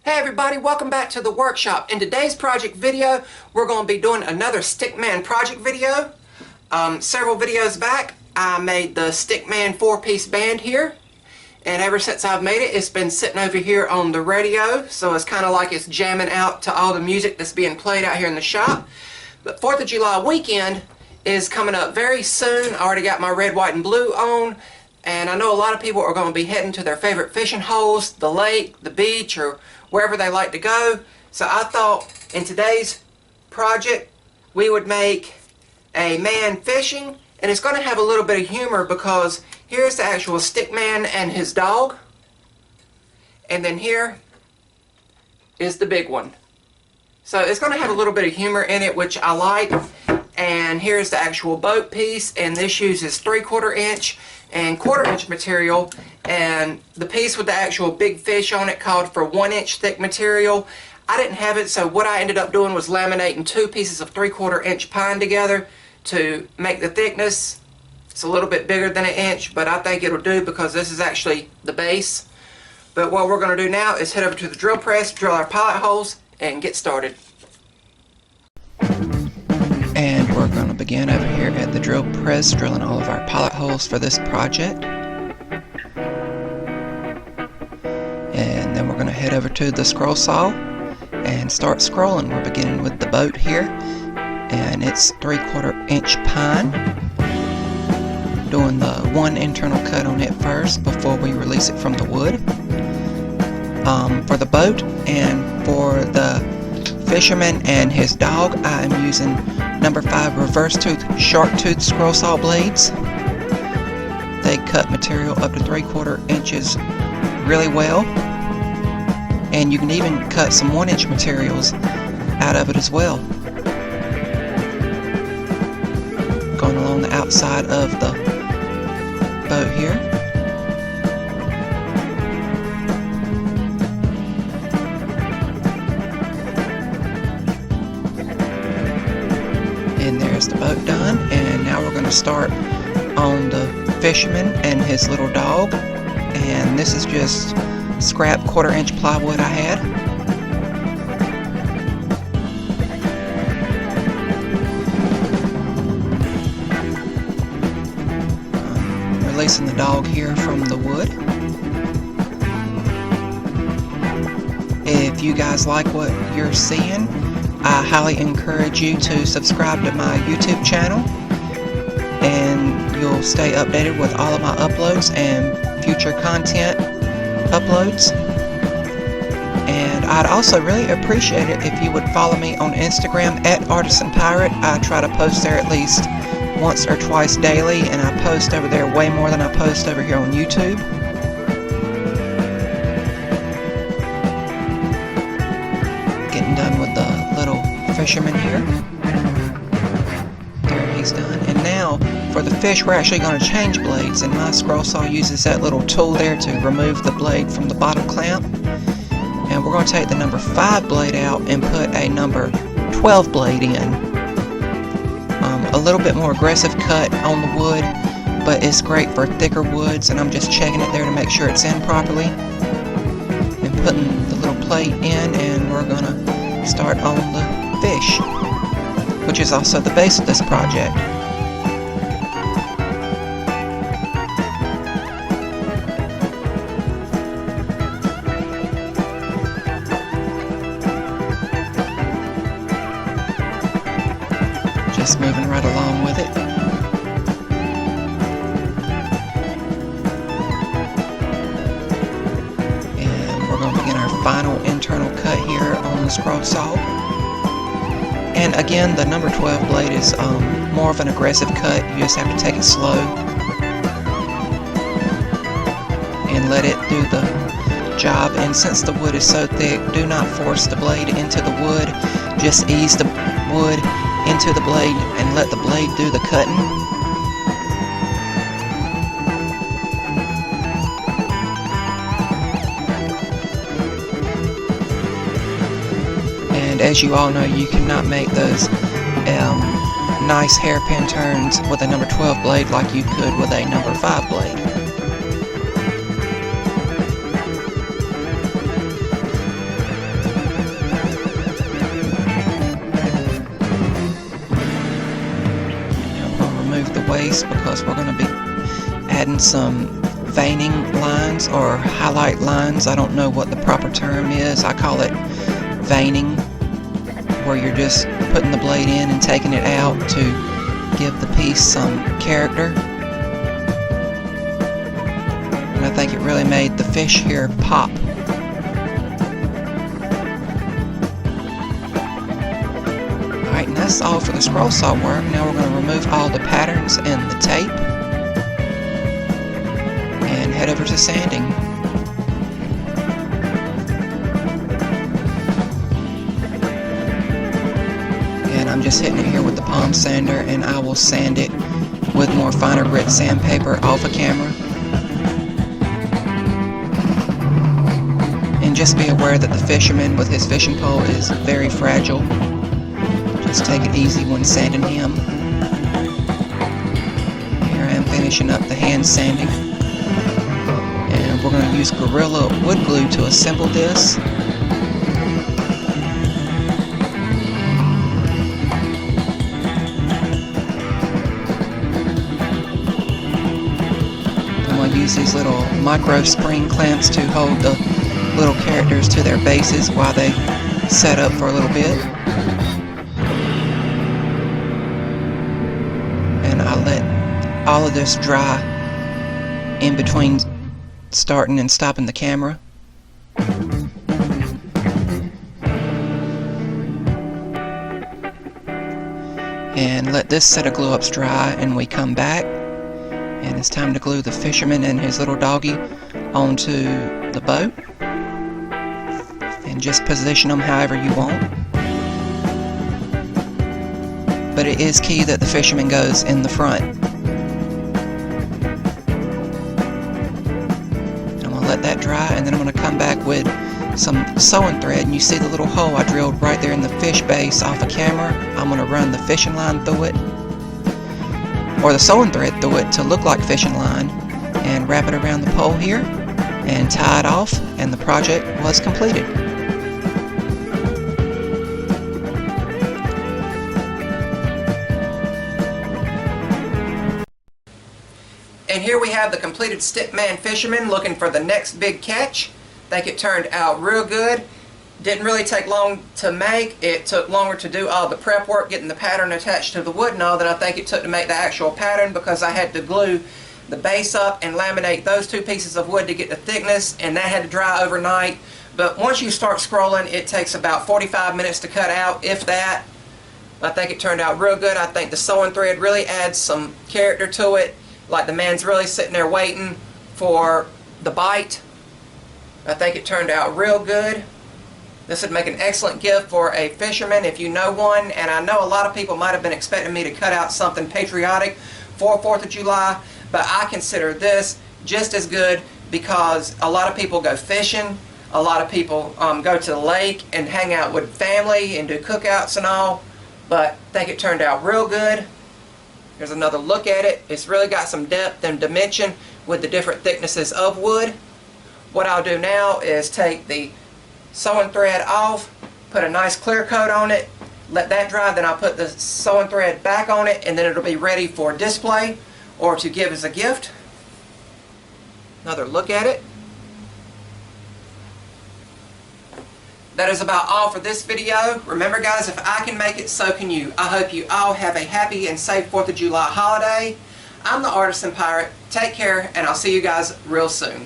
Hey everybody, welcome back to the workshop. In today's project video, we're going to be doing another Stickman project video. Several videos back, I made the Stickman 4-piece band here. And ever since I've made it, it's been sitting over here on the radio. So it's kind of like it's jamming out to all the music that's being played out here in the shop. But 4th of July weekend is coming up very soon. I already got my red, white, and blue on. And I know a lot of people are going to be heading to their favorite fishing holes, the lake, the beach, or wherever they like to go. So I thought in today's project we would make a man fishing, and it's going to have a little bit of humor because here's the actual Stickman and his dog, and then here is the big one. So it's going to have a little bit of humor in it, which I like. And here's the actual boat piece, and this uses 3/4 inch and 1/4 inch material, and the piece with the actual big fish on it called for 1 inch thick material. I didn't have it, so what I ended up doing was laminating 2 pieces of 3/4 inch pine together to make the thickness. It's a little bit bigger than 1 inch, but I think it'll do because this is actually the base. But what we're going to do now is head over to the drill press, drill our pilot holes, and get started. And we're going to begin over here at the drill press, drilling all of our pilot holes for this project. And then we're going to head over to the scroll saw and start scrolling. We're beginning with the boat here, and it's 3/4 inch pine. Doing the 1 internal cut on it first before we release it from the wood. For the boat and for the fisherman and his dog, I am using number 5 reverse tooth shark tooth scroll saw blades. They cut material up to 3/4 inches really well, and you can even cut some 1 inch materials out of it as well. Going along the outside of the boat here. And there's the boat done, and now we're going to start on the fisherman and his little dog. And this is just scrap 1/4 inch plywood I had. Releasing the dog here from the wood. If you guys like what you're seeing, I highly encourage you to subscribe to my YouTube channel, and you'll stay updated with all of my uploads and future content uploads. And I'd also really appreciate it if you would follow me on Instagram at Artisan Pirate. I try to post there at least once or twice daily, and I post over there way more than I post over here on YouTube. Getting done with the little fisherman here. There, he's done. And now for the fish, we're actually going to change blades, and my scroll saw uses that little tool there to remove the blade from the bottom clamp. And we're going to take the number 5 blade out and put a number 12 blade in. A little bit more aggressive cut on the wood, but it's great for thicker woods, and I'm just checking it there to make sure it's in properly. And putting the little plate in, and we're going to start on the fish, which is also the base of this project. Just moving right along with it. And we're going to begin our final internal cut here on the scroll saw. And again, the number 12 blade is more of an aggressive cut. You just have to take it slow and let it do the job. And since the wood is so thick, do not force the blade into the wood. Just ease the wood into the blade and let the blade do the cutting. And as you all know, you cannot make those nice hairpin turns with a number 12 blade like you could with a number 5 blade. piece because we're going to be adding some veining lines or highlight lines. I don't know what the proper term is. I call it veining, where you're just putting the blade in and taking it out to give the piece some character. And I think it really made the fish here pop. Alright, and that's all for the scroll saw work. Now we're going to remove all the patterns and the tape and head over to sanding. And I'm just hitting it here with the palm sander, and I will sand it with more finer grit sandpaper off a camera. And just be aware that the fisherman with his fishing pole is very fragile. Just take it easy when sanding him. Here I am finishing up the hand sanding. And we're going to use Gorilla wood glue to assemble this. I'm going to use these little micro spring clamps to hold the little characters to their bases while they set up for a little bit. And I let all of this dry in between starting and stopping the camera. And let this set of glue ups dry, and we come back and it's time to glue the fisherman and his little doggy onto the boat. And just position them however you want. But it is key that the fisherman goes in the front. I'm going to let that dry, and then I'm going to come back with some sewing thread, and you see the little hole I drilled right there in the fish base off a camera. I'm going to run the fishing line through it, or the sewing thread through it to look like fishing line, and wrap it around the pole here and tie it off, and the project was completed. And here we have the completed Stickman fisherman looking for the next big catch. Think it turned out real good. Didn't really take long to make. It took longer to do all the prep work, getting the pattern attached to the wood and all, than I think it took to make the actual pattern, because I had to glue the base up and laminate those two pieces of wood to get the thickness, and that had to dry overnight. But once you start scrolling, it takes about 45 minutes to cut out, if that. I think it turned out real good. I think the sewing thread really adds some character to it. Like the man's really sitting there waiting for the bite. I think it turned out real good. This would make an excellent gift for a fisherman if you know one. And I know a lot of people might have been expecting me to cut out something patriotic for 4th of July. But I consider this just as good, because a lot of people go fishing. A lot of people go to the lake and hang out with family and do cookouts and all. But I think it turned out real good. Here's another look at it. It's really got some depth and dimension with the different thicknesses of wood. What I'll do now is take the sewing thread off, put a nice clear coat on it, let that dry, then I'll put the sewing thread back on it, and then it'll be ready for display or to give as a gift. Another look at it. That is about all for this video. Remember guys, if I can make it, so can you. I hope you all have a happy and safe 4th of July holiday. I'm the Artisan Pirate. Take care, and I'll see you guys real soon.